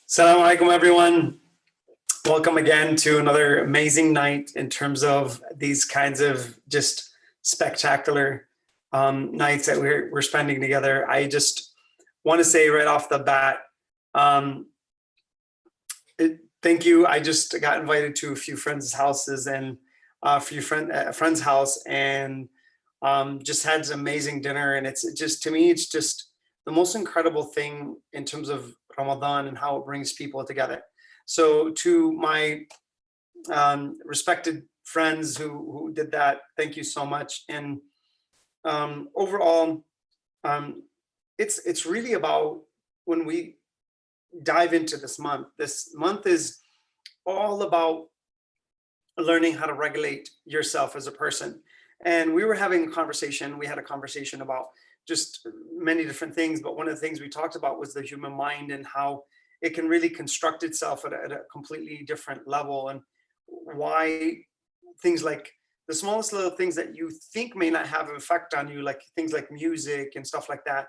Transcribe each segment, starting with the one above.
Assalamu alaikum, everyone. Welcome again to another amazing night in terms of these kinds of just spectacular nights that we're spending together. I just want to say right off the bat, thank you. I just got invited to a few friends' houses and a friend's house, and just had an amazing dinner. And it's just, to me, it's just the most incredible thing in terms of Ramadan and how it brings people together. So to my respected friends who did that, thank you so much. And overall, it's really about, when we dive into this month is all about learning how to regulate yourself as a person. And we had a conversation about just many different things, but one of the things we talked about was the human mind and how it can really construct itself at a completely different level, and why things like the smallest little things that you think may not have an effect on you, like things like music and stuff like that,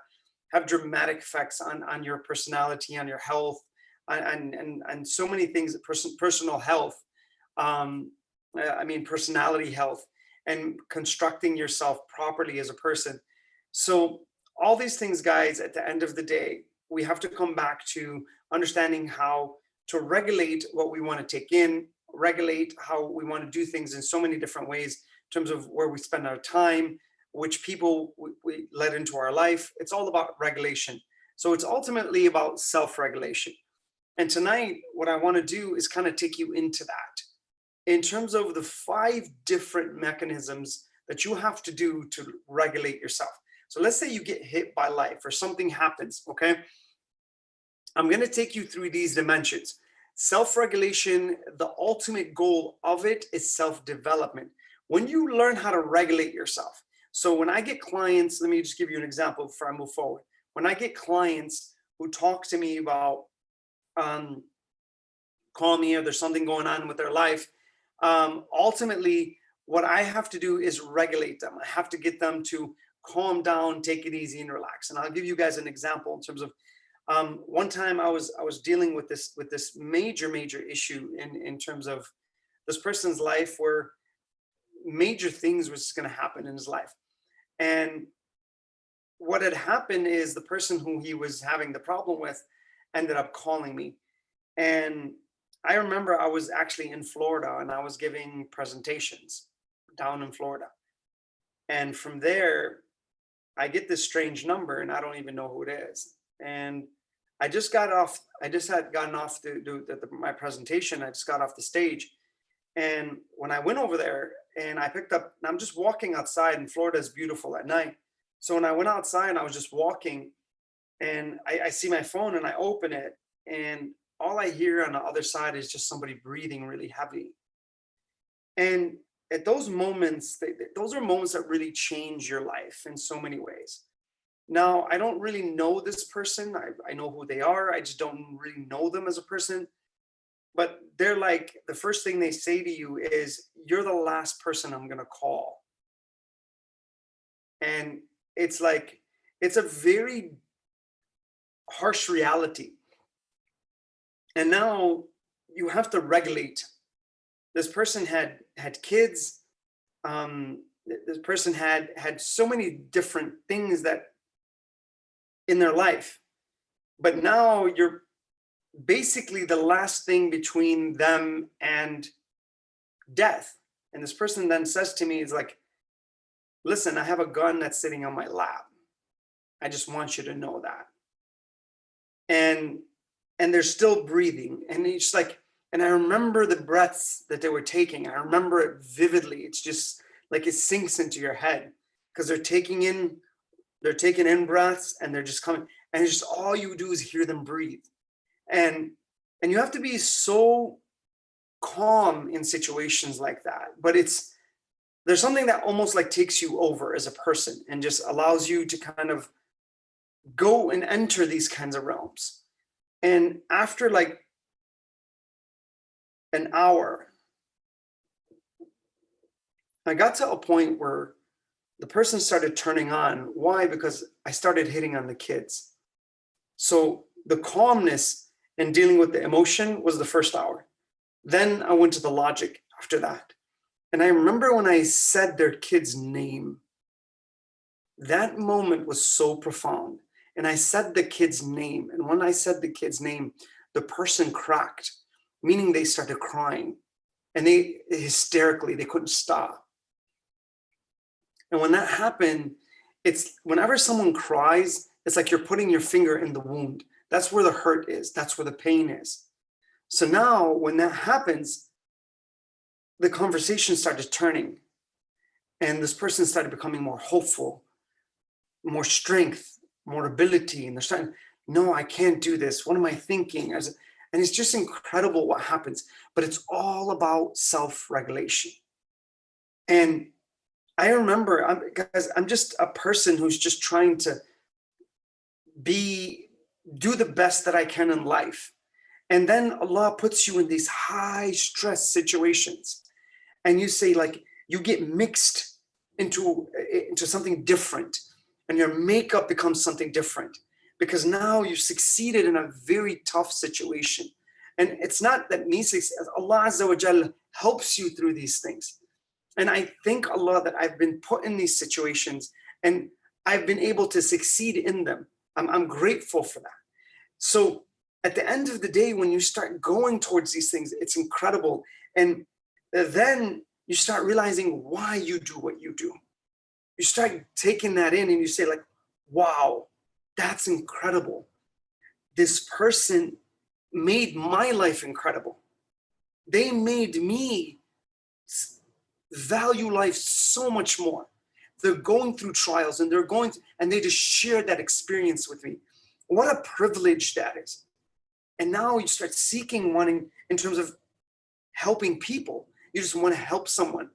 have dramatic effects on your personality, on your health, and so many things, personal health, personality health, and constructing yourself properly as a person. So all these things, guys, at the end of the day, we have to come back to understanding how to regulate what we want to take in, regulate how we want to do things in so many different ways in terms of where we spend our time, which people we let into our life. It's all about regulation. So it's ultimately about self-regulation. And tonight, what I want to do is kind of take you into that in terms of the 5 different mechanisms that you have to do to regulate yourself. So let's say you get hit by life or something happens, okay? I'm going to take you through these dimensions. Self-regulation, the ultimate goal of it is self-development. When you learn how to regulate yourself. So when I get clients, let me just give you an example before I move forward. When I get clients who talk to me about, call me, or there's something going on with their life, ultimately, what I have to do is regulate them. I have to get them to calm down, take it easy, and relax. And I'll give you guys an example in terms of one time I was dealing with this major issue in terms of this person's life, where major things was going to happen in his life. And what had happened is the person who he was having the problem with ended up calling me. And I remember I was actually in Florida and I was giving presentations down in Florida. And from there, I get this strange number and I don't even know who it is. And I just had gotten off my presentation. I just got off the stage. And when I went over there and I picked up, and I'm just walking outside, and Florida is beautiful at night. So when I went outside and I was just walking, and I see my phone and I open it, and all I hear on the other side is just somebody breathing really heavy. And at those moments, those are moments that really change your life in so many ways. Now, I don't really know this person. I know who they are. I just don't really know them as a person. But they're like, the first thing they say to you is, "You're the last person I'm going to call." And it's like, it's a very harsh reality. And now you have to regulate. This person had kids. This person had so many different things that in their life, but now you're basically the last thing between them and death. And this person then says to me, "Is like, listen, I have a gun that's sitting on my lap. I just want you to know that." And they're still breathing. And it's like, and I remember the breaths that they were taking. I remember it vividly. It's just like it sinks into your head, because they're taking in breaths, and they're just coming. And it's just, all you do is hear them breathe. And you have to be so calm in situations like that. But there's something that almost like takes you over as a person and just allows you to kind of go and enter these kinds of realms. And after like an hour, I got to a point where the person started turning on. Why? Because I started hitting on the kids. So the calmness and dealing with the emotion was the first hour. Then I went to the logic after that. And I remember when I said their kid's name, that moment was so profound. And I said the kid's name. And when I said the kid's name, the person cracked, meaning they started crying. And they hysterically, they couldn't stop. And when that happened, it's whenever someone cries, it's like you're putting your finger in the wound. That's where the hurt is. That's where the pain is. So now when that happens, the conversation started turning. And this person started becoming more hopeful, more strength, more ability. And they're starting, no, I can't do this. What am I thinking? And it's just incredible what happens. But it's all about self-regulation. And I remember, guys, I'm just a person who's just trying to do the best that I can in life. And then Allah puts you in these high stress situations. And you say, like, you get mixed into something different. And your makeup becomes something different. Because now you succeeded in a very tough situation. And it's not that Allah Azza wa Jal helps you through these things. And I thank Allah that I've been put in these situations and I've been able to succeed in them. I'm grateful for that. So at the end of the day, when you start going towards these things, it's incredible. And then you start realizing why you do what you do. You start taking that in and you say, like, wow, that's incredible. This person made my life incredible. They made me value life so much more. They're going through trials and and they just share that experience with me. What a privilege that is. And now you start wanting in terms of helping people. You just want to help someone,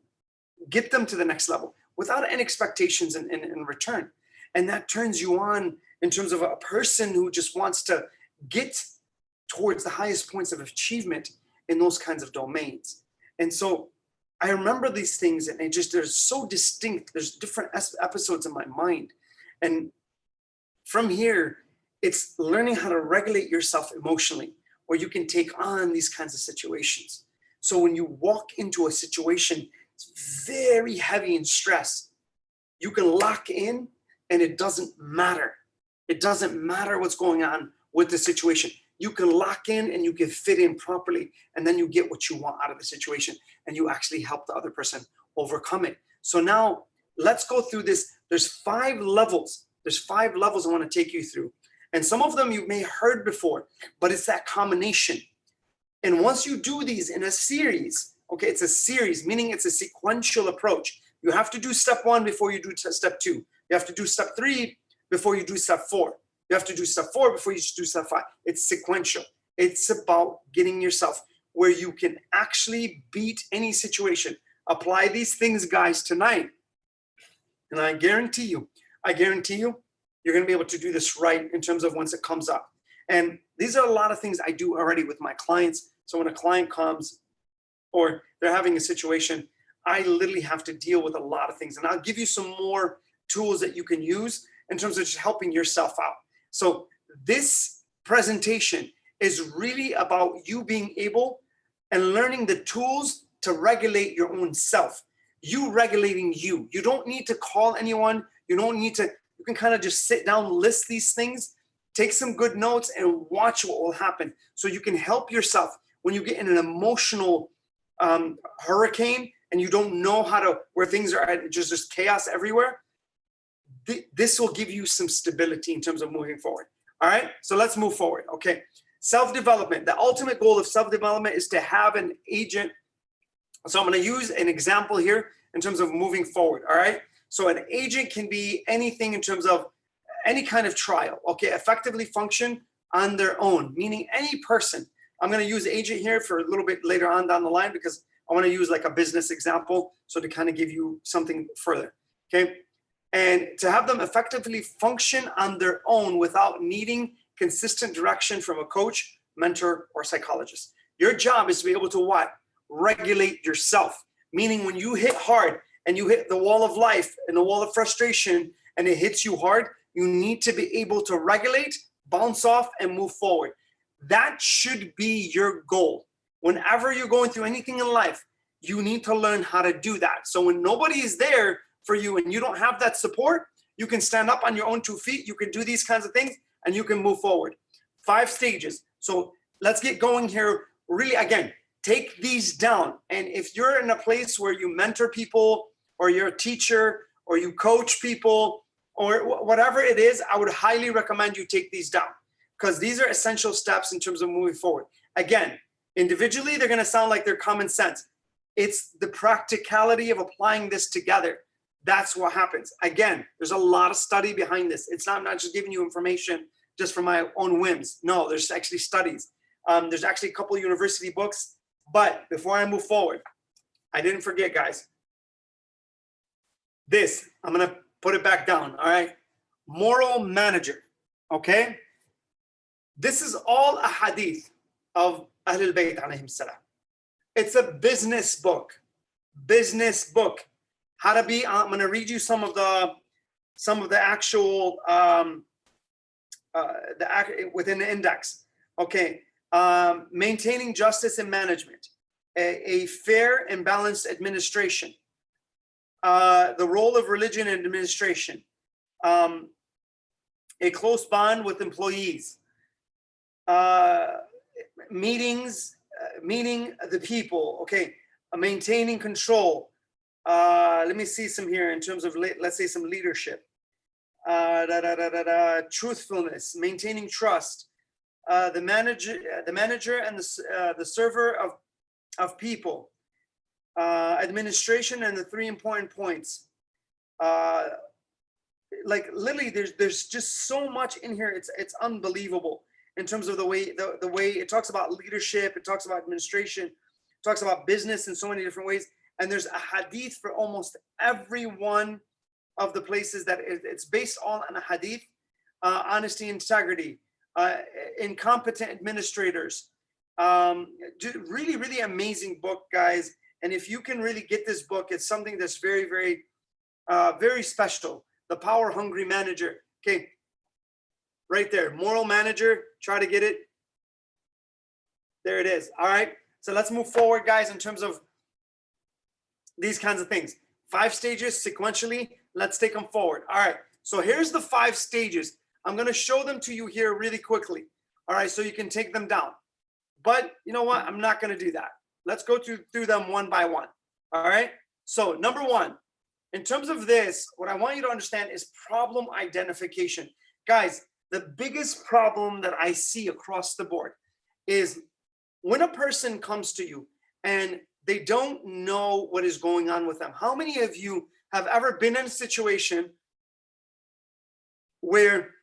get them to the next level without any expectations in return. And that turns you on in terms of a person who just wants to get towards the highest points of achievement in those kinds of domains. And so I remember these things and they're so distinct. There's different episodes in my mind. And from here, it's learning how to regulate yourself emotionally, where you can take on these kinds of situations. So when you walk into a situation, it's very heavy in stress, you can lock in and it doesn't matter. It doesn't matter what's going on with the situation. You can lock in and you can fit in properly, and then you get what you want out of the situation and you actually help the other person overcome it. So now let's go through this. There's 5 levels. There's 5 levels I want to take you through. And some of them you may have heard before, but it's that combination. And once you do these in a series, okay, it's a series, meaning it's a sequential approach. You have to do step 1 before you do step 2. You have to do step 3 before you do step 4. You have to do step 4 before you do step 5. It's sequential. It's about getting yourself where you can actually beat any situation. Apply these things, guys, tonight. And I guarantee you, you're going to be able to do this right in terms of once it comes up. And these are a lot of things I do already with my clients. So when a client comes or they're having a situation, I literally have to deal with a lot of things. And I'll give you some more tools that you can use in terms of just helping yourself out. So this presentation is really about you being able and learning the tools to regulate your own self. You regulating you. You don't need to call anyone. You can kind of just sit down, list these things, take some good notes and watch what will happen. So you can help yourself when you get in an emotional hurricane and you don't know where things are just chaos everywhere. This will give you some stability in terms of moving forward. All right, so let's move forward. Okay, self-development. The ultimate goal of self-development is to have an agent. So I'm going to use an example here in terms of moving forward. All right, so an agent can be anything in terms of any kind of trial. Okay, effectively function on their own, meaning any person. I'm going to use agent here for a little bit later on down the line because I want to use like a business example so to kind of give you something further. Okay. And to have them effectively function on their own without needing consistent direction from a coach, mentor, or psychologist. Your job is to be able to what? Regulate yourself. Meaning when you hit hard and you hit the wall of life and the wall of frustration and it hits you hard, you need to be able to regulate, bounce off, and move forward. That should be your goal. Whenever you're going through anything in life, you need to learn how to do that. So when nobody is there for you and you don't have that support, you can stand up on your own 2 feet. You can do these kinds of things and you can move forward. 5 stages. So let's get going here. Really, again, take these down. And if you're in a place where you mentor people or you're a teacher or you coach people or whatever it is, I would highly recommend you take these down because these are essential steps in terms of moving forward. Again, individually, they're going to sound like they're common sense. It's the practicality of applying this together. That's what happens. Again, there's a lot of study behind this. It's not, I'm not just giving you information just from my own whims. No, there's actually studies. There's actually a couple of university books. But before I move forward, I didn't forget, guys. This, I'm going to put it back down, all right? Moral manager, okay? This is all a hadith of Ahlul Bayt alayhim salam. It's a business book. Business book. How to be, I'm going to read you some of the actual, within the index. Okay. Maintaining justice and management, a fair and balanced administration, the role of religion and administration, a close bond with employees, meeting the people, okay, maintaining control. Let me see some here in terms of, let's say, some leadership, truthfulness, maintaining trust, the manager and the server of people, administration, and the 3 important points. Like literally, there's just so much in here. It's unbelievable in terms of the way it talks about leadership. It talks about administration. It talks about business in so many different ways. And there's a hadith for almost every one of the places that it's based all on a hadith. Honesty, integrity, incompetent administrators. Really, really amazing book, guys. And if you can really get this book, it's something that's very, very, very special. The Power Hungry Manager. Okay, right there. Moral Manager. Try to get it. There it is. All right. So let's move forward, guys, in terms of these kinds of things. 5 stages sequentially. Let's take them forward. All right. So here's the 5 stages. I'm going to show them to you here really quickly. All right. So you can take them down. But you know what? I'm not going to do that. Let's go through them one by one. All right. So number 1, in terms of this, what I want you to understand is problem identification. Guys, the biggest problem that I see across the board is when a person comes to you and they don't know what is going on with them. How many of you have ever been in a situation where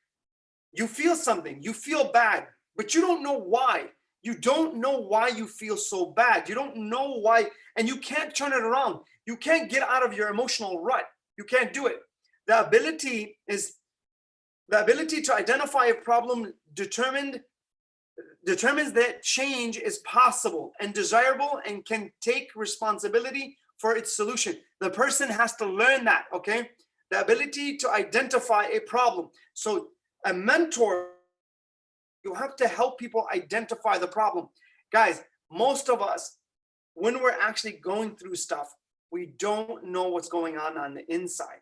you feel something, you feel bad, but you don't know why? You don't know why you feel so bad. You don't know why, and you can't turn it around. You can't get out of your emotional rut. You can't do it. The ability to identify a problem determines that change is possible and desirable and can take responsibility for its solution. The person has to learn that, okay? The ability to identify a problem. So a mentor, you have to help people identify the problem. Guys, most of us, when we're actually going through stuff, we don't know what's going on the inside.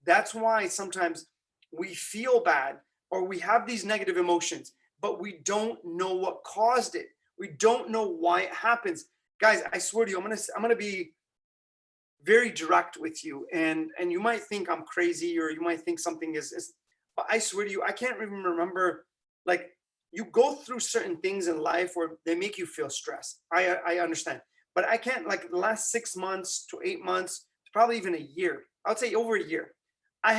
That's why sometimes we feel bad or we have these negative emotions, but we don't know what caused it. We don't know why it happens. Guys, I swear to you, I'm gonna be very direct with you, and you might think I'm crazy or you might think something is, but I swear to you, I can't even remember, like, you go through certain things in life where they make you feel stressed. I understand, but I can't, like the last 6 months to 8 months, probably even a year, I would say over a year, I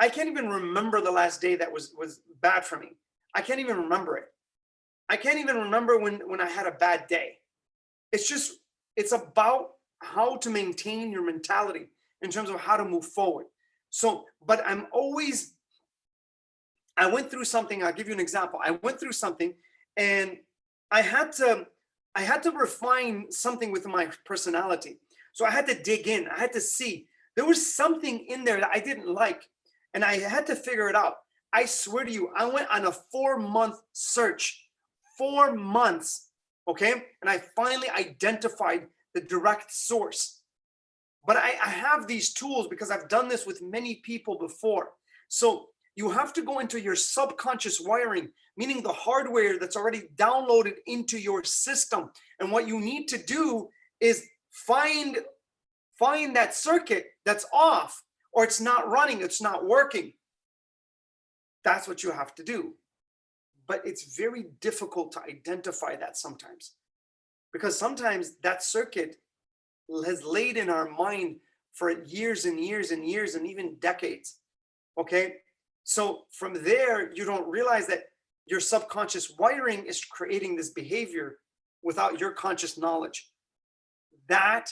can't even remember the last day that was bad for me. I can't even remember it. I can't even remember when I had a bad day. It's about how to maintain your mentality in terms of how to move forward. So, but I went through something. I'll give you an example. I went through something and I had to refine something with my personality. So I had to dig in. I had to see. There was something in there that I didn't like, and I had to figure it out. I swear to you, I went on a 4-month search. 4 months, okay? And I finally identified the direct source. But I have these tools because I've done this with many people before. So you have to go into your subconscious wiring, meaning the hardware that's already downloaded into your system. And what you need to do is find that circuit that's off, or it's not running, it's not working. That's what you have to do. But it's very difficult to identify that sometimes, because sometimes that circuit has laid in our mind for years and years and years and even decades. Okay, so from there, you don't realize that your subconscious wiring is creating this behavior without your conscious knowledge. That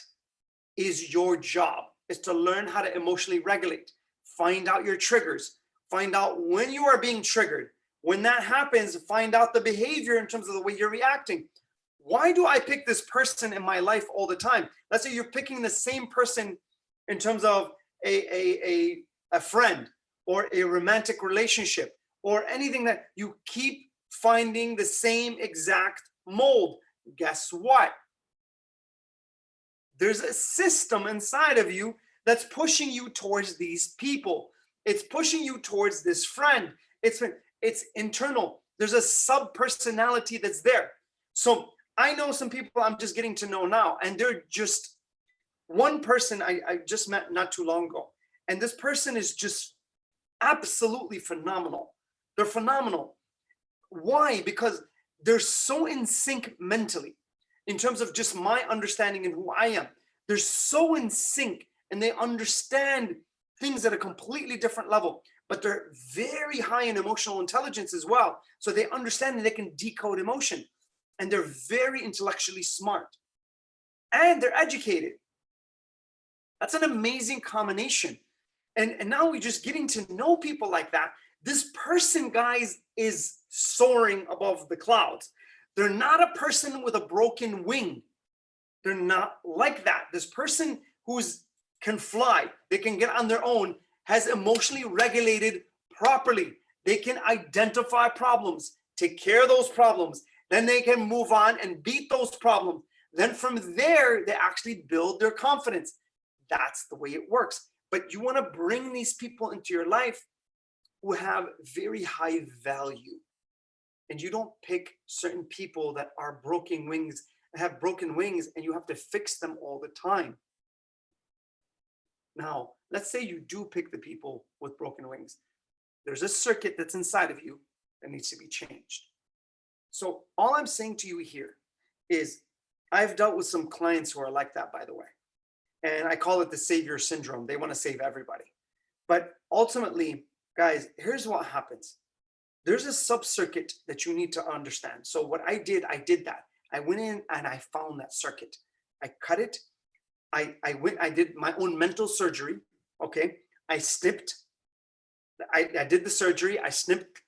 is your job, is to learn how to emotionally regulate, find out your triggers, find out when you are being triggered. When that happens, find out the behavior in terms of the way you're reacting. Why do I pick this person in my life all the time? Let's say you're picking the same person in terms of a friend or a romantic relationship or anything, that you keep finding the same exact mold. Guess what? There's a system inside of you that's pushing you towards these people. It's pushing you towards this friend. It's internal. There's a sub-personality that's there. So I know some people I'm just getting to know now, and they're just one person I just met not too long ago. And this person is just absolutely phenomenal. They're phenomenal. Why? Because they're so in sync mentally in terms of just my understanding and who I am. They're so in sync and they understand things at a completely different level, but they're very high in emotional intelligence as well. So they understand and they can decode emotion, and they're very intellectually smart and they're educated. That's an amazing combination. And now we're just getting to know people like that. This person, guys, is soaring above the clouds. They're not a person with a broken wing. They're not like that. This person can fly, they can get on their own, has emotionally regulated properly. They can identify problems, take care of those problems. Then they can move on and beat those problems. Then from there, they actually build their confidence. That's the way it works. But you want to bring these people into your life who have very high value. And you don't pick certain people that are broken wings, have broken wings, and you have to fix them all the time. Now, let's say you do pick the people with broken wings. There's a circuit that's inside of you that needs to be changed. So all I'm saying to you here is, I've dealt with some clients who are like that, by the way. And I call it the savior syndrome. They want to save everybody. But ultimately, guys, here's what happens. There's a sub-circuit that you need to understand. So what I did that. I went in and I found that circuit. I cut it. I did my own mental surgery. Okay. I snipped. I did the surgery. I snipped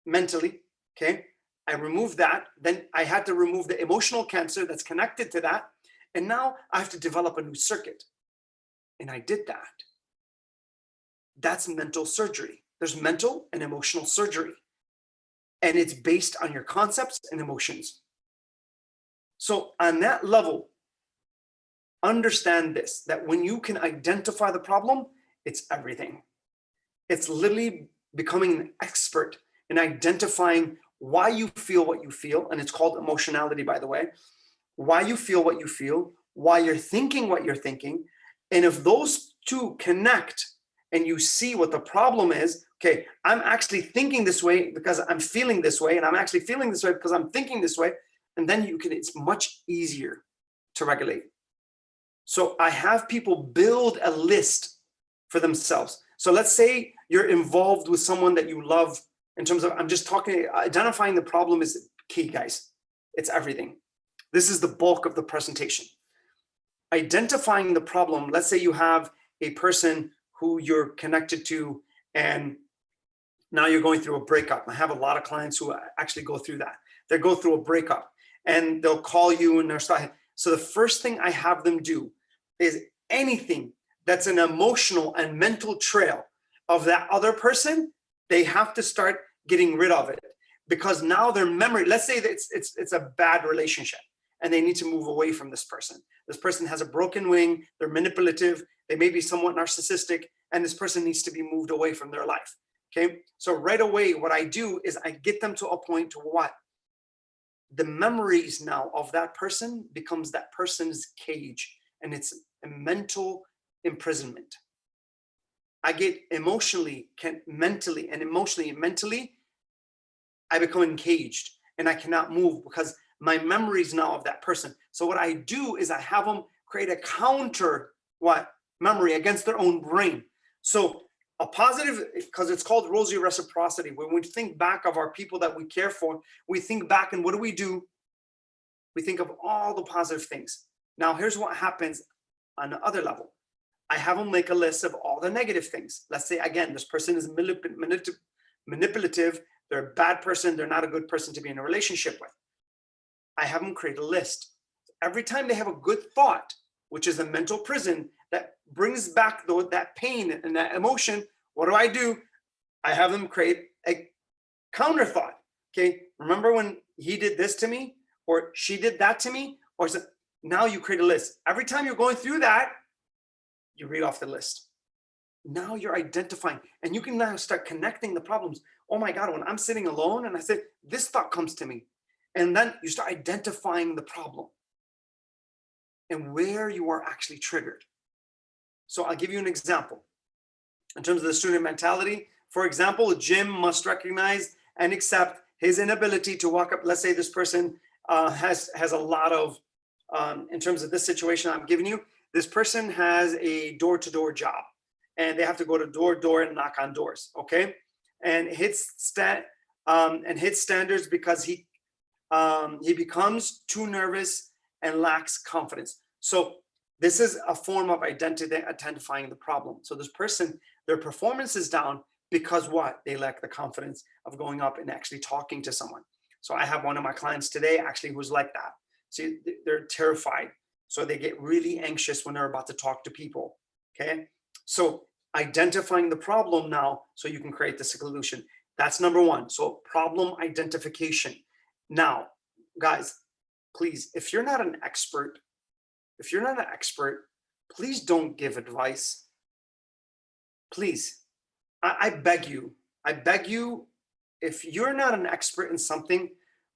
mentally. Okay. I removed that. Then I had to remove the emotional cancer that's connected to that. And now I have to develop a new circuit. And I did that. That's mental surgery. There's mental and emotional surgery. And it's based on your concepts and emotions. So on that level, understand this, that when you can identify the problem, it's everything. It's literally becoming an expert in identifying why you feel what you feel. And it's called emotionality, by the way. Why you feel what you feel, why you're thinking what you're thinking. And if those two connect and you see what the problem is, okay, I'm actually thinking this way because I'm feeling this way, and I'm actually feeling this way because I'm thinking this way, and then it's much easier to regulate. So I have people build a list for themselves. So let's say you're involved with someone that you love, in terms of, I'm just talking, identifying the problem is key, guys. It's everything. This is the bulk of the presentation. Identifying the problem. Let's say you have a person who you're connected to, and now you're going through a breakup. I have a lot of clients who actually go through that. They go through a breakup and they'll call you and they're starting. So the first thing I have them do is anything that's an emotional and mental trail of that other person, they have to start getting rid of it. because now their memory, let's say that it's a bad relationship and they need to move away from this person. This person has a broken wing, they're manipulative, they may be somewhat narcissistic, and this person needs to be moved away from their life. Okay, so right away, what I do is I get them to a point to what? The memories now of that person becomes that person's cage, and it's a mental imprisonment. I get mentally, I become encaged and I cannot move because my memories now of that person. So what I do is I have them create a counter memory against their own brain. So a positive, because it's called rosy reciprocity. When we think back of our people that we care for, we think back and what do? We think of all the positive things. Now here's what happens on the other level. I have them make a list of all the negative things. Let's say, again, this person is manipulative. They're a bad person. They're not a good person to be in a relationship with. I have them create a list. Every time they have a good thought, which is a mental prison that brings back that pain and that emotion, what do? I have them create a counter thought. Okay, remember when he did this to me or she did that to me? Or now you create a list. Every time you're going through that, you read off the list. Now you're identifying and you can now start connecting the problems. Oh my God, when I'm sitting alone and I say, this thought comes to me. And then you start identifying the problem and where you are actually triggered. So I'll give you an example. In terms of the student mentality, for example, Jim must recognize and accept his inability to walk up. Let's say this person has a lot of, in terms of this situation I'm giving you, this person has a door-to-door job and they have to go to door to door and knock on doors, okay? And hits standards because he becomes too nervous and lacks confidence. So this is a form of identifying the problem. So this person, their performance is down because what? They lack the confidence of going up and actually talking to someone. So I have one of my clients today actually who's like that. See, they're terrified. So they get really anxious when they're about to talk to people, okay? So identifying the problem now so you can create the solution. That's number one. So problem identification. Now, guys, please, if you're not an expert, please don't give advice. Please, I beg you, if you're not an expert in something,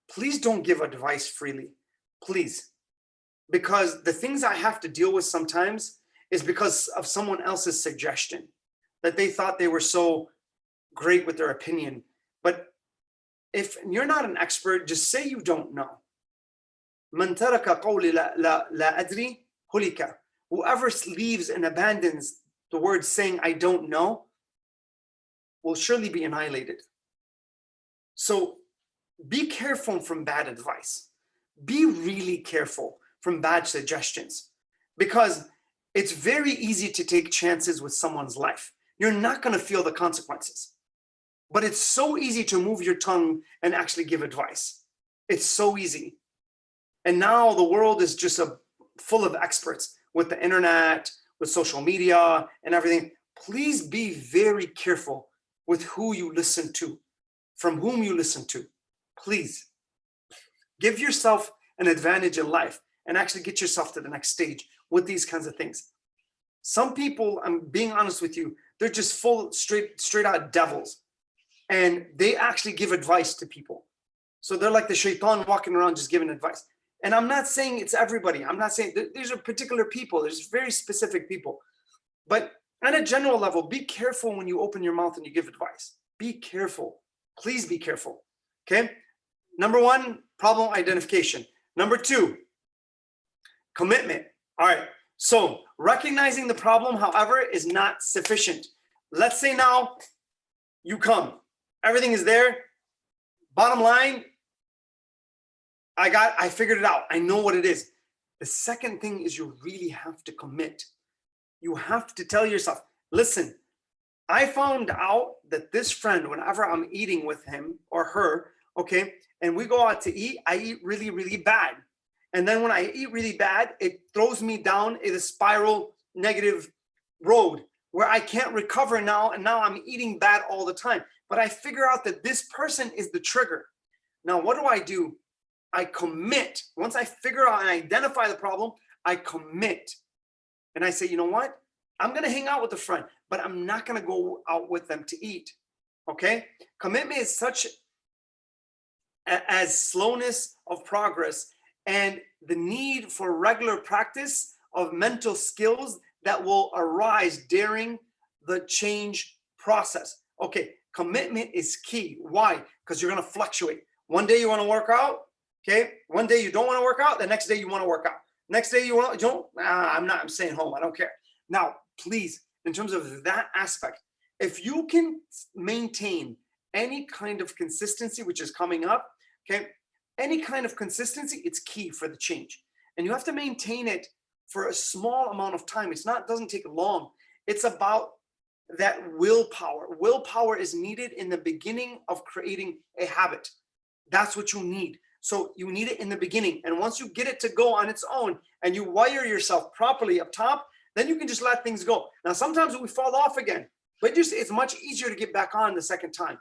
please don't give advice freely, please. Because the things I have to deal with sometimes is because of someone else's suggestion, that they thought they were so great with their opinion. But if you're not an expert, just say you don't know. Man taraka qawli la adri hulika. Whoever leaves and abandons the word saying I don't know will surely be annihilated. So be careful from bad advice. Be really careful from bad suggestions, because it's very easy to take chances with someone's life. You're not going to feel the consequences, but it's so easy to move your tongue and actually give advice. It's so easy. And now the world is just full of experts with the internet, with social media and everything. Please be very careful with who you listen to, from whom you listen to. Please give yourself an advantage in life and actually get yourself to the next stage with these kinds of things. Some people, I'm being honest with you, they're just full straight out devils, and they actually give advice to people. So they're like the shaitan walking around just giving advice. And I'm not saying it's everybody. I'm not saying these are particular people. There's very specific people. But on a general level, be careful when you open your mouth and you give advice. Be careful. Please be careful. Okay? Number one, problem identification. Number two, commitment. All right. So recognizing the problem, however, is not sufficient. Let's say now you come. Everything is there. Bottom line, I figured it out. I know what it is. The second thing is you really have to commit. You have to tell yourself, listen, I found out that this friend, whenever I'm eating with him or her, okay, and we go out to eat, I eat really, really bad. And then when I eat really bad, it throws me down in a spiral negative road where I can't recover now. And now I'm eating bad all the time. But I figure out that this person is the trigger. Now, what do? I commit. Once I figure out and identify the problem, I commit. And I say, you know what? I'm going to hang out with a friend, but I'm not going to go out with them to eat. Okay? Commitment is such as slowness of progress and the need for regular practice of mental skills that will arise during the change process. Okay, commitment is key. Why? Because you're going to fluctuate. One day you want to work out. Okay, one day you don't want to work out. The next day you want to work out. Next day you don't. I'm staying home. I don't care. Now, please, in terms of that aspect, if you can maintain any kind of consistency, which is coming up, okay, any kind of consistency, it's key for the change. And you have to maintain it for a small amount of time. Doesn't take long. It's about that willpower. Willpower is needed in the beginning of creating a habit. That's what you need. So you need it in the beginning. And once you get it to go on its own and you wire yourself properly up top, then you can just let things go. Now, sometimes we fall off again, but it's much easier to get back on the second time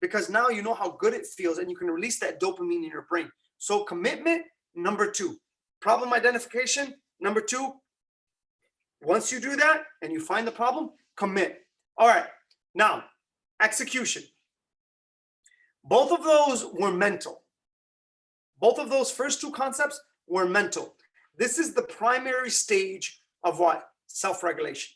because now you know how good it feels and you can release that dopamine in your brain. So commitment, number 2. Problem identification, number 2. Once you do that and you find the problem, commit. All right. Now, execution. Both of those were mental. Both of those first 2 concepts were mental. This is the primary stage of what? Self-regulation.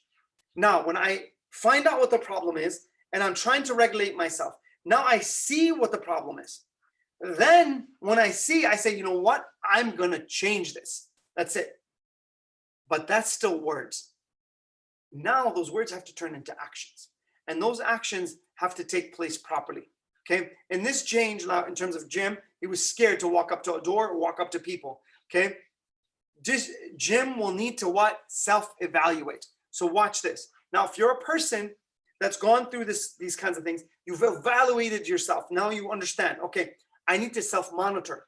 Now, when I find out what the problem is and I'm trying to regulate myself, now I see what the problem is. Then when I say, you know what? I'm going to change this. That's it. But that's still words. Now those words have to turn into actions. And those actions have to take place properly. Okay. In this change, in terms of Jim, he was scared to walk up to a door or walk up to people. Okay. Jim will need to what? Self-evaluate. So watch this. Now, if you're a person that's gone through these kinds of things, you've evaluated yourself. Now you understand, okay, I need to self-monitor,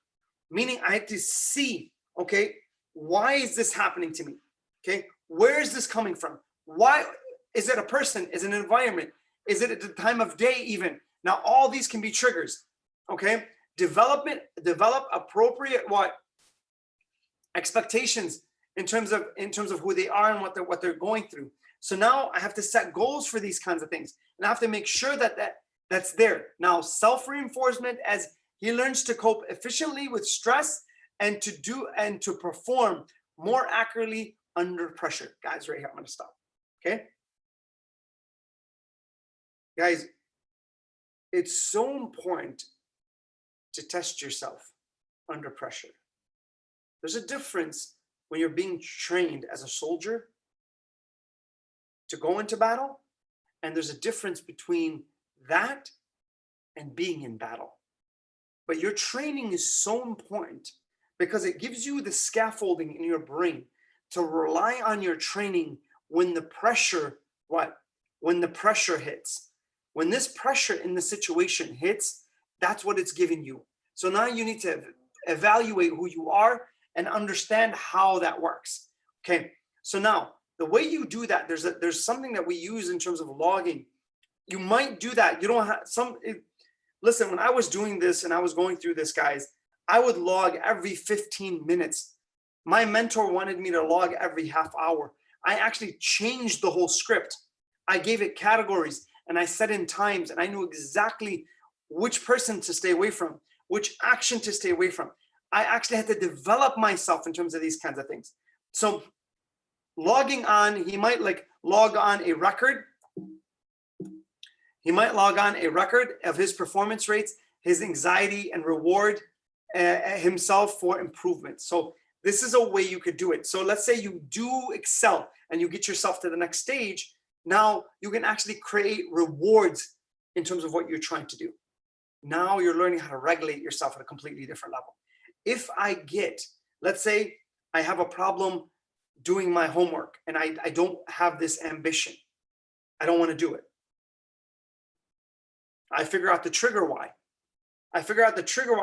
meaning I have to see, okay, why is this happening to me? Okay. Where is this coming from? Why is it a person? Is it an environment? Is it at the time of day even? Now, all these can be triggers, okay? Develop appropriate expectations in terms of who they are and what they're going through. So now I have to set goals for these kinds of things, and I have to make sure that's there. Now, self-reinforcement as he learns to cope efficiently with stress and to perform more accurately under pressure. Guys, right here, I'm going to stop. Okay, guys. It's so important to test yourself under pressure. There's a difference when you're being trained as a soldier to go into battle, and there's a difference between that and being in battle. But your training is so important because it gives you the scaffolding in your brain to rely on your training when the pressure, when the pressure hits. When this pressure in the situation hits, that's what it's giving you. So now you need to evaluate who you are and understand how that works. Okay. So now the way you do that, there's something that we use in terms of logging. You might do that. You don't have listen, when I was doing this and I was going through this, guys, I would log every 15 minutes. My mentor wanted me to log every half hour. I actually changed the whole script. I gave it categories. And I set in times and I knew exactly which person to stay away from, which action to stay away from. I actually had to develop myself in terms of these kinds of things. So logging on, he might log on a record. He might log on a record of his performance rates, his anxiety, and reward himself for improvement. So this is a way you could do it. So let's say you do excel and you get yourself to the next stage. Now you can actually create rewards in terms of what you're trying to do. Now you're learning how to regulate yourself at a completely different level. If let's say I have a problem doing my homework and I don't have this ambition. I don't want to do it. I figure out the trigger why. I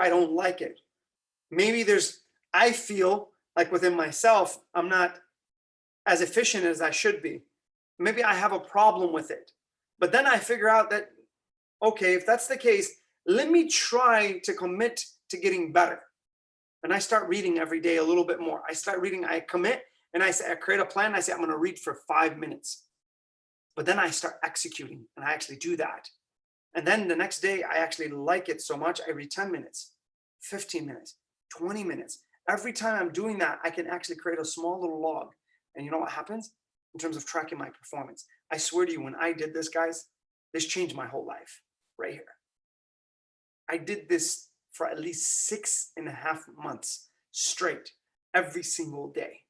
don't like it. Maybe I feel like within myself, I'm not as efficient as I should be. Maybe I have a problem with it. But then I figure out that, okay, if that's the case, let me try to commit to getting better. And I start reading every day a little bit more. I start reading, I commit, and I say, I create a plan. I say, I'm going to read for 5 minutes. But then I start executing, and I actually do that. And then the next day, I actually like it so much, I read 10 minutes, 15 minutes, 20 minutes. Every time I'm doing that, I can actually create a small little log. And you know what happens? In terms of tracking my performance. I swear to you, when I did this, guys, this changed my whole life right here. I did this for at least 6.5 months straight, every single day.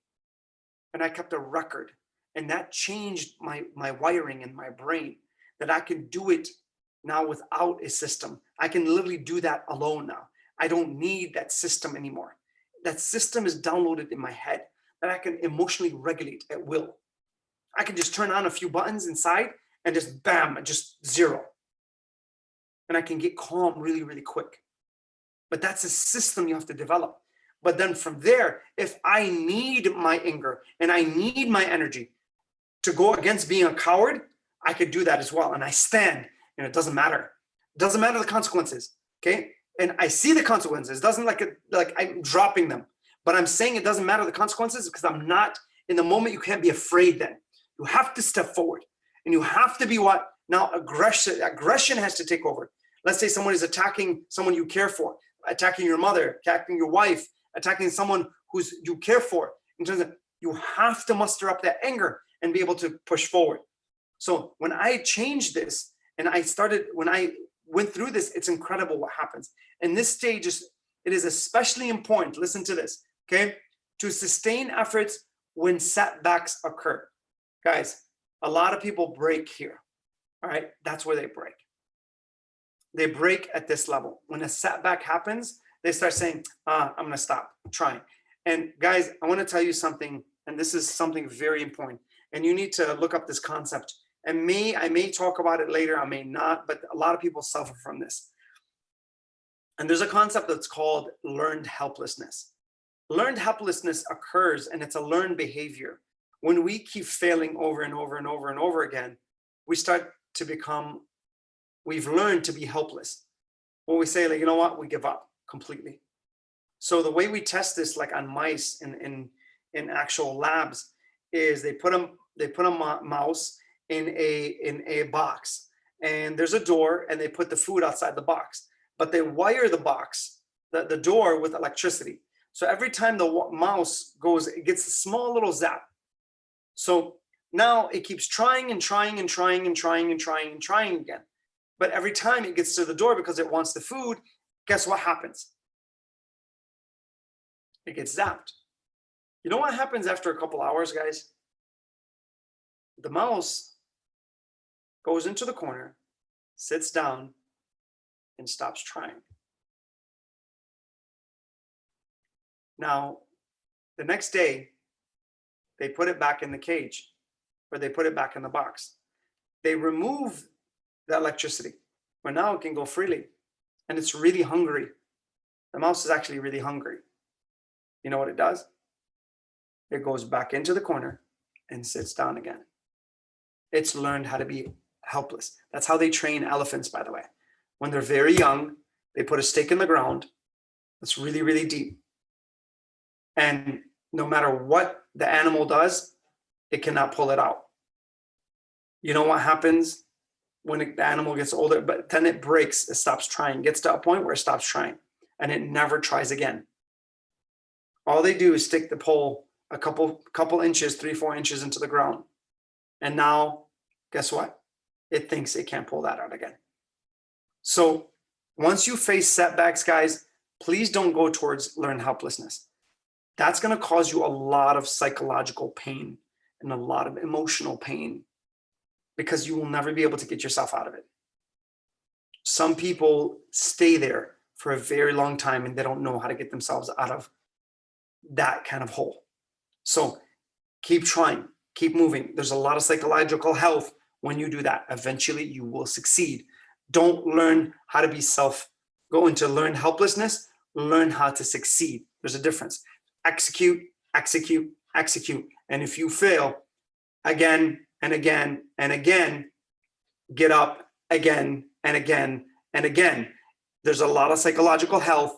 And I kept a record. And that changed my wiring in my brain, that I can do it now without a system. I can literally do that alone now. I don't need that system anymore. That system is downloaded in my head, that I can emotionally regulate at will. I can just turn on a few buttons inside and just bam, just zero. And I can get calm really, really quick. But that's a system you have to develop. But then from there, if I need my anger and I need my energy to go against being a coward, I could do that as well. And I stand, and it doesn't matter. It doesn't matter the consequences, okay? And I see the consequences. It doesn't like I'm dropping them. But I'm saying it doesn't matter the consequences because I'm not, in the moment, you can't be afraid then. You have to step forward. And you have to be what? Now aggression has to take over. Let's say someone is attacking someone you care for, attacking your mother, attacking your wife, attacking someone who's you care for. In terms of, you have to muster up that anger and be able to push forward. So when I changed this and when I went through this, it's incredible what happens. And this stage it is especially important, listen to this, okay? To sustain efforts when setbacks occur. Guys, a lot of people break here, all right? That's where they break. They break at this level. When a setback happens, they start saying, I'm gonna stop trying. And guys, I wanna tell you something, and this is something very important, and you need to look up this concept. And I may talk about it later, I may not, but a lot of people suffer from this. And there's a concept that's called learned helplessness. Learned helplessness occurs, and it's a learned behavior. When we keep failing over and over and over and over again, we start to become, we've learned to be helpless. When we say, like, you know what, we give up completely. So the way we test this, like on mice in actual labs, is they put a mouse in a box, and there's a door, and they put the food outside the box, but they wire the box, the door, with electricity. So every time the mouse goes, it gets a small little zap. So now it keeps trying and trying and trying and trying and trying and trying again. But every time it gets to the door because it wants the food, guess what happens? It gets zapped. You know what happens after a couple hours, guys? The mouse goes into the corner, sits down, and stops trying. Now, the next day, they put it back in the cage, or they put it back in the box. They remove the electricity, but now it can go freely, and it's really hungry. The mouse is actually really hungry. You know what it does? It goes back into the corner and sits down again. It's learned how to be helpless. That's how they train elephants, by the way. When they're very young, they put a stake in the ground that's really, really deep. And no matter what the animal does, it cannot pull it out. You know what happens when the animal gets older? But then it breaks, it stops trying, gets to a point where it stops trying, and it never tries again. All they do is stick the pole a couple inches, 3-4 inches into the ground. And now, guess what? It thinks it can't pull that out again. So once you face setbacks, guys, please don't go towards learned helplessness. That's going to cause you a lot of psychological pain and a lot of emotional pain, because you will never be able to get yourself out of it. Some people stay there for a very long time and they don't know how to get themselves out of that kind of hole. So keep trying, keep moving. There's a lot of psychological health when you do that. Eventually you will succeed. Don't learn how to be go into learned helplessness, learn how to succeed. There's a difference. Execute, execute, execute. And if you fail again and again and again, get up again and again and again. There's a lot of psychological health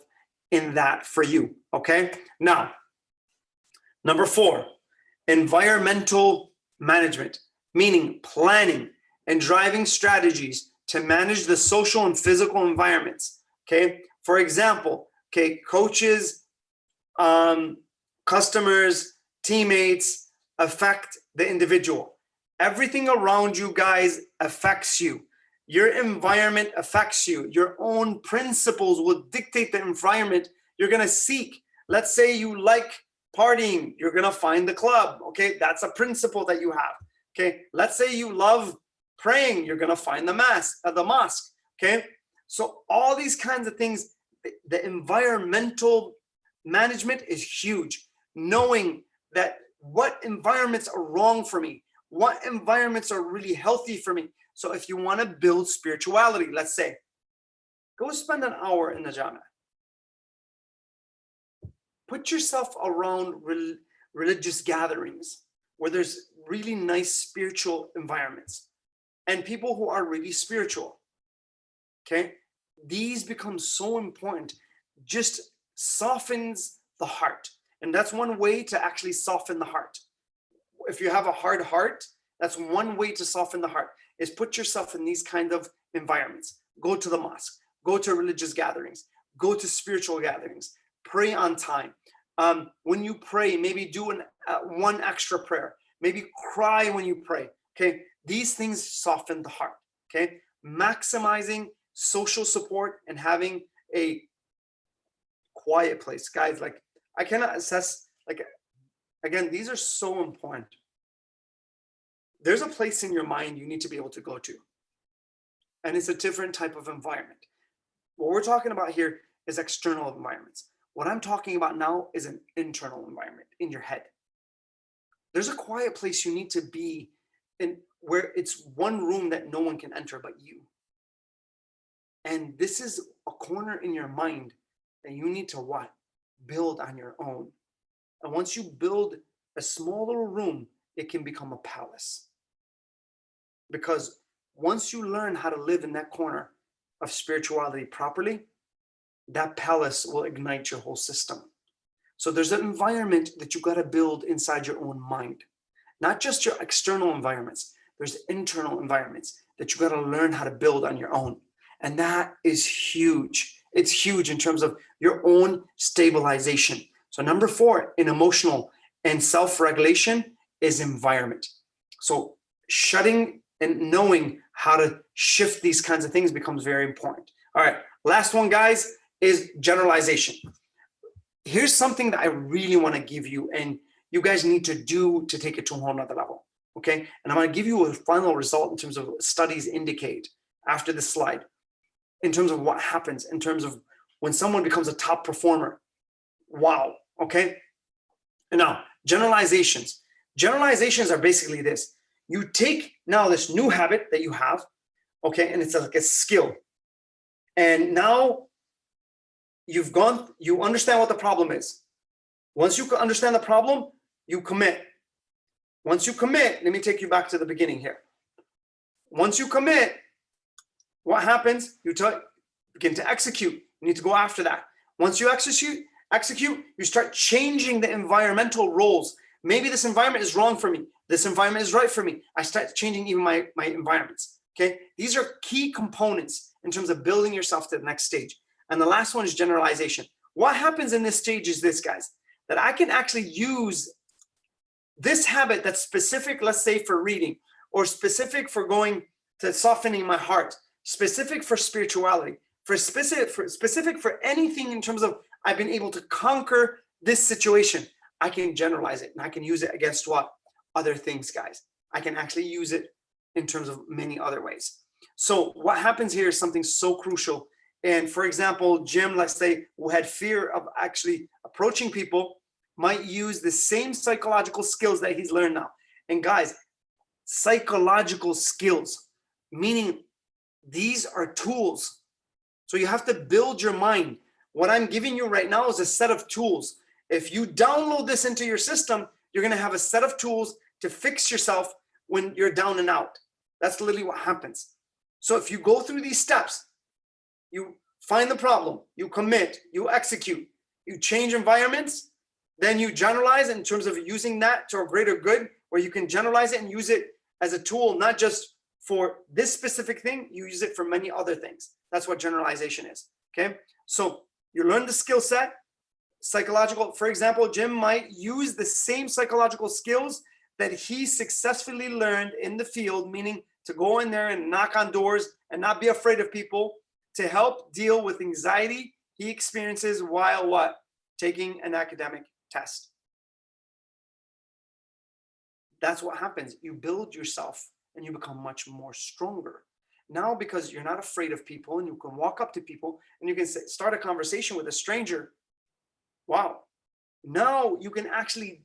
in that for you, okay? Now, number 4, environmental management, meaning planning and driving strategies to manage the social and physical environments, okay? For example, okay, coaches, customers, teammates affect the individual. Everything around you guys affects you. Your environment affects you. Your own principles will dictate the environment you're gonna seek. Let's say you like partying, you're gonna find the club, okay? That's a principle that you have, okay? Let's say you love praying, you're gonna find the mosque, okay? So all these kinds of things, the environmental management is huge. Knowing that what environments are wrong for me, what environments are really healthy for me. So if you want to build spirituality, let's say, go spend an hour in the Jannah. Put yourself around religious gatherings where there's really nice spiritual environments and people who are really spiritual, okay? These become so important, just softens the heart. And that's one way to actually soften the heart. If you have a hard heart, that's one way to soften the heart, is put yourself in these kind of environments. Go to the mosque, go to religious gatherings, go to spiritual gatherings, pray on time. When you pray, maybe do one extra prayer, maybe cry when you pray, okay? These things soften the heart, okay? Maximizing social support and having a quiet place. Guys, like, I cannot assess, like, again, these are so important. There's a place in your mind you need to be able to go to. And it's a different type of environment. What we're talking about here is external environments. What I'm talking about now is an internal environment in your head. There's a quiet place you need to be in, where it's one room that no one can enter but you. And this is a corner in your mind that you need to what? Build on your own. And once you build a small little room, it can become a palace. Because once you learn how to live in that corner of spirituality properly, that palace will ignite your whole system. So there's an environment that you got to build inside your own mind. Not just your external environments. There's internal environments that you got to learn how to build on your own. And that is huge. It's huge in terms of your own stabilization. So number 4 in emotional and self-regulation is environment. So shutting and knowing how to shift these kinds of things becomes very important. All right, last one, guys, is generalization. Here's something that I really want to give you, and you guys need to do to take it to a whole nother level, okay? And I'm going to give you a final result in terms of what studies indicate after this slide, in terms of what happens, in terms of when someone becomes a top performer. Wow, okay? And now, generalizations. Generalizations are basically this. You take now this new habit that you have, okay, and it's like a skill. And now you understand what the problem is. Once you understand the problem, you commit. Once you commit, let me take you back to the beginning here. Once you commit, what happens? You begin to execute. You need to go after that. Once you execute, you start changing the environmental roles. Maybe this environment is wrong for me. This environment is right for me. I start changing even my environments, okay? These are key components in terms of building yourself to the next stage. And the last one is generalization. What happens in this stage is this, guys, that I can actually use this habit that's specific, let's say for reading, or specific for going to softening my heart, specific for spirituality, specific for anything in terms of I've been able to conquer this situation. I can generalize it and I can use it against what? Other things, guys. I can actually use it in terms of many other ways. So what happens here is something so crucial. And for example, Jim, let's say, who had fear of actually approaching people, might use the same psychological skills that he's learned now. And guys, psychological skills, meaning these are tools. So you have to build your mind. What I'm giving you right now is a set of tools. If you download this into your system, you're going to have a set of tools to fix yourself when you're down and out. That's literally what happens. So if you go through these steps, you find the problem, you commit, you execute, you change environments, then you generalize in terms of using that to a greater good, where you can generalize it and use it as a tool, not just for this specific thing, you use it for many other things. That's what generalization is, okay? So you learn the skill set, psychological, for example, Jim might use the same psychological skills that he successfully learned in the field, meaning to go in there and knock on doors and not be afraid of people, to help deal with anxiety he experiences while what? Taking an academic test. That's what happens. You build yourself and you become much more stronger. Now, because you're not afraid of people and you can walk up to people and you can start a conversation with a stranger. Wow. Now you can actually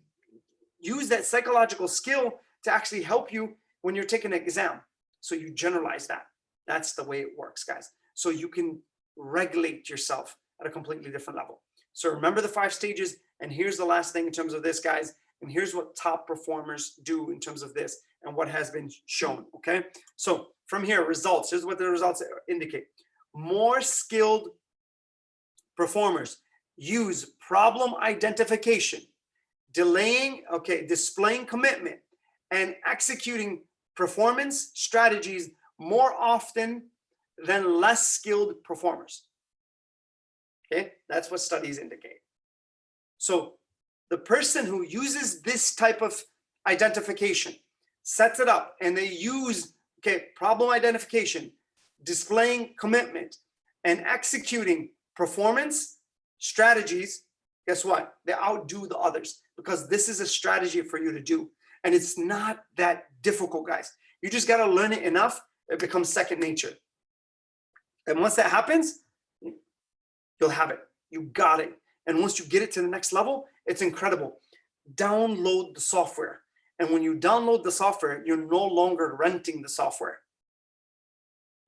use that psychological skill to actually help you when you're taking an exam. So you generalize that. That's the way it works, guys. So you can regulate yourself at a completely different level. So remember the 5 stages. And here's the last thing in terms of this, guys. And here's what top performers do in terms of this and what has been shown, okay? So from here, results. Here's what the results indicate. More skilled performers use problem identification, displaying commitment, and executing performance strategies more often than less skilled performers. Okay, that's what studies indicate. So the person who uses this type of identification, sets it up, and they use problem identification, displaying commitment, and executing performance strategies, guess what? They outdo the others, because this is a strategy for you to do. And it's not that difficult, guys. You just got to learn it enough, it becomes second nature. And once that happens, you'll have it. You got it. And once you get it to the next level, it's incredible. Download the software. And when you download the software, you're no longer renting the software.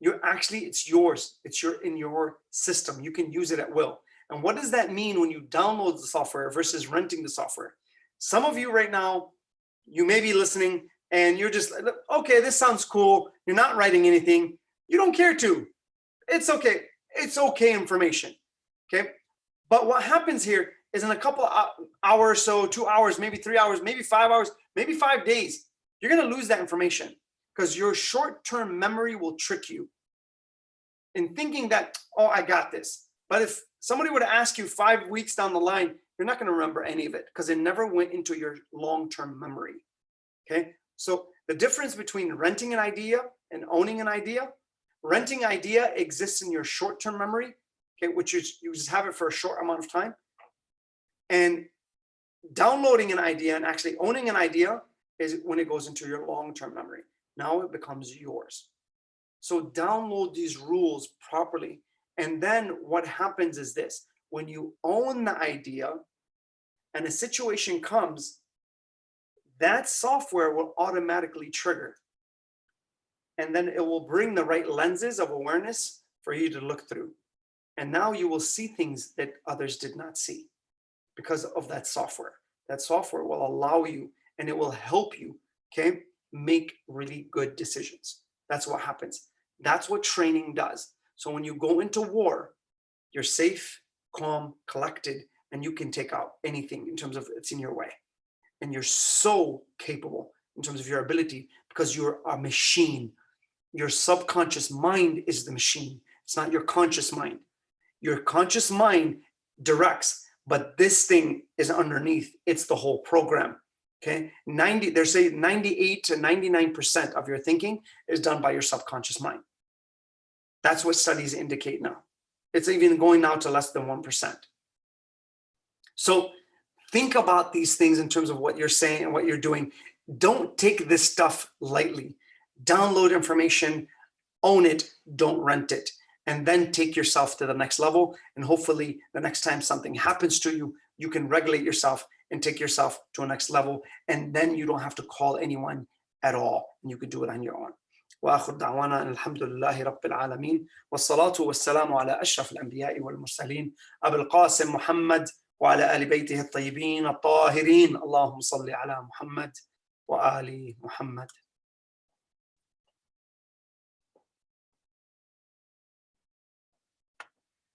It's yours. It's in your system. You can use it at will. And what does that mean when you download the software versus renting the software? Some of you right now, you may be listening and you're just, okay, this sounds cool. You're not writing anything. You don't care to. It's okay. It's okay information. Okay. But what happens here is in a couple of hours or so, 2 hours, maybe 3 hours, maybe 5 hours, maybe 5 days, you're going to lose that information because your short-term memory will trick you in thinking that, oh, I got this. But if somebody were to ask you 5 weeks down the line, you're not going to remember any of it because it never went into your long-term memory. Okay. So the difference between renting an idea and owning an idea, renting idea exists in your short-term memory, okay, which is you just have it for a short amount of time. And downloading an idea and actually owning an idea is when it goes into your long-term memory. Now it becomes yours. So download these rules properly. And then what happens is this: when you own the idea and a situation comes, that software will automatically trigger. And then it will bring the right lenses of awareness for you to look through. And now you will see things that others did not see because of that software. That software will allow you and it will help you, okay, make really good decisions. That's what happens. That's what training does. So when you go into war, you're safe, calm, collected, and you can take out anything in terms of it's in your way. And you're so capable in terms of your ability because you're a machine. Your subconscious mind is the machine. It's not your conscious mind. Your conscious mind directs, but this thing is underneath. It's the whole program. Okay, they're saying 98 to 99% of your thinking is done by your subconscious mind. That's what studies indicate now. It's even going now to less than 1%. So think about these things in terms of what you're saying and what you're doing. Don't take this stuff lightly. Download information, own it, don't rent it, and then take yourself to the next level. And hopefully the next time something happens to you, you can regulate yourself and take yourself to a next level. And then you don't have to call anyone at all. And you can do it on your own. وآخر دعوانا أن الحمد لله رب العالمين والصلاة والسلام على أشرف الأنبياء والمرسلين أبي القاسم محمد وعلى آل بيته الطيبين الطاهرين اللهم صل على محمد وآل محمد.